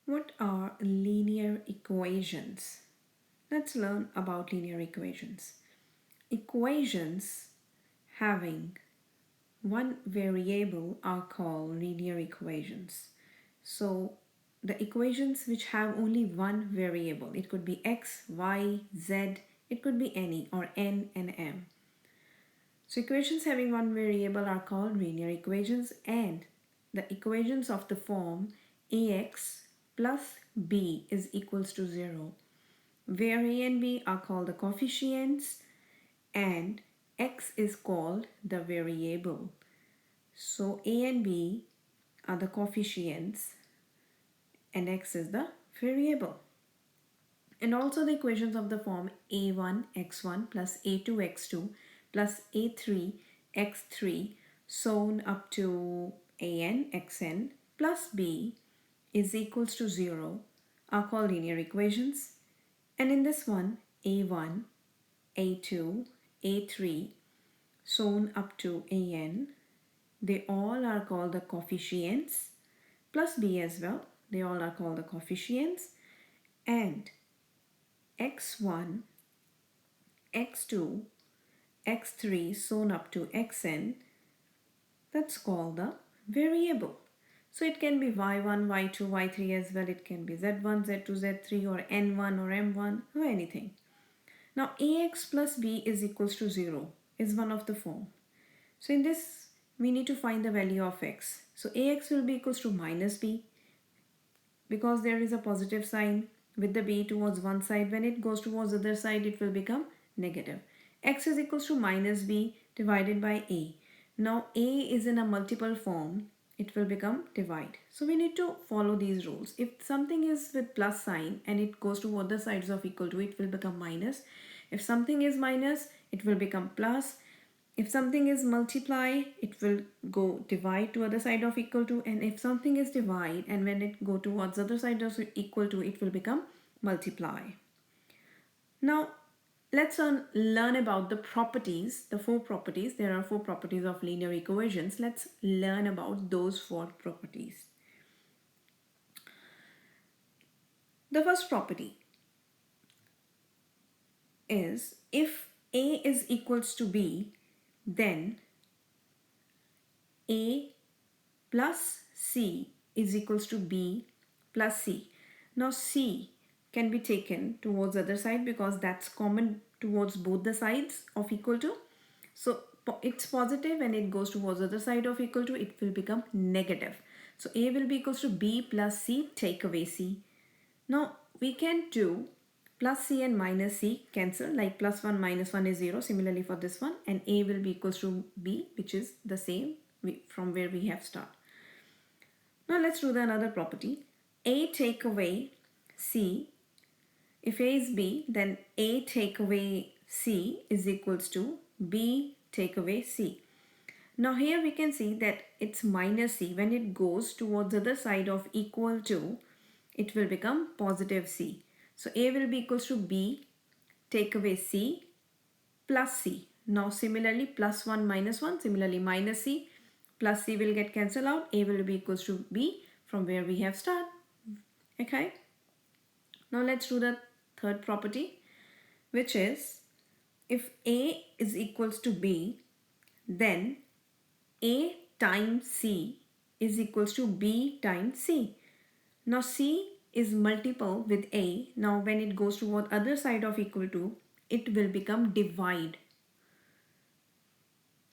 What are linear equations? Let's learn about linear equations. Equations having one variable are called linear equations. So the equations which have only one variable, it could be x, y, z, it could be any or n and m. So equations having one variable are called linear equations, and the equations of the form ax plus b is equals to 0, where a and b are called the coefficients and x is called the variable. So a and b are the coefficients and x is the variable. And also the equations of the form a1 x1 plus a2 x2 plus a3 x3 so on up to an xn plus b is equals to 0 are called linear equations. And in this one, a1, a2, a3 so on up to an, they all are called the coefficients, plus b as well, they all are called the coefficients. And x1, x2, x3 so on up to xn, that's called the variable. So it can be y1, y2, y3 as well. It can be z1, z2, z3 or n1 or m1 or anything. Now ax plus b is equals to 0 is one of the form. So in this we need to find the value of x. So ax will be equals to minus b because there is a positive sign with the b towards one side. When it goes towards the other side it will become negative. X is equals to minus b divided by a. Now a is in a multiple form, it will become divide. So we need to follow these rules. If something is with plus sign and it goes to other sides of equal to, it will become minus. If something is minus, it will become plus. If something is multiply, it will go divide to other side of equal to, and if something is divide and when it go towards other side of equal to, it will become multiply. Now let's learn about the properties, the four properties. There are four properties of linear equations. Let's learn about those four properties. The first property is if a is equals to b, then a plus c is equals to b plus c. Now c can be taken towards the other side because that's common towards both the sides of equal to. So it's positive and it goes towards the other side of equal to, it will become negative. So a will be equals to b plus c, take away c. Now we can do plus c and minus c cancel, like plus 1 minus 1 is 0. Similarly for this one, and a will be equals to b, which is the same from where we have started. Now let's do the another property. A take away c. If a is b, then a take away c is equals to b take away c. Now here we can see that it's minus c. When it goes towards the other side of equal to, it will become positive c. So a will be equals to b take away c plus c. Now similarly plus 1 minus 1, similarly minus c plus c will get cancelled out. A will be equals to b from where we have started. Okay. Now let's do the third property, which is if a is equals to b, then a times c is equals to b times c. Now c is multiple with a. Now when it goes toward other side of equal to, it will become divide.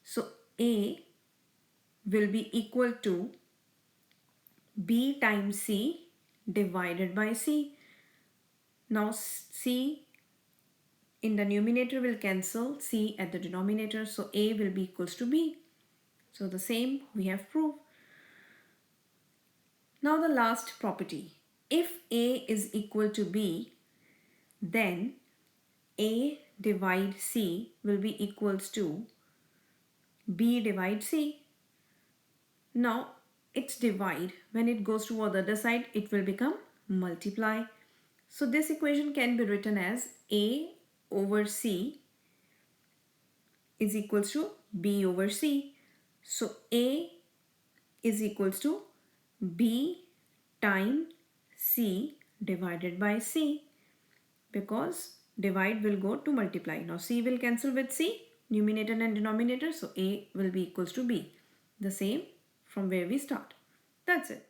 So a will be equal to b times c divided by c. Now c in the numerator will cancel c at the denominator, so a will be equals to b. So the same we have proved. Now the last property. If a is equal to b, then a divide c will be equals to b divide c. Now it's divide. When it goes toward the other side, it will become multiply. So this equation can be written as a over c is equals to b over c. So a is equals to b times C divided by C, because divide will go to multiply. Now C will cancel with C, numerator and denominator, so A will be equals to B. The same from where we start. That's it.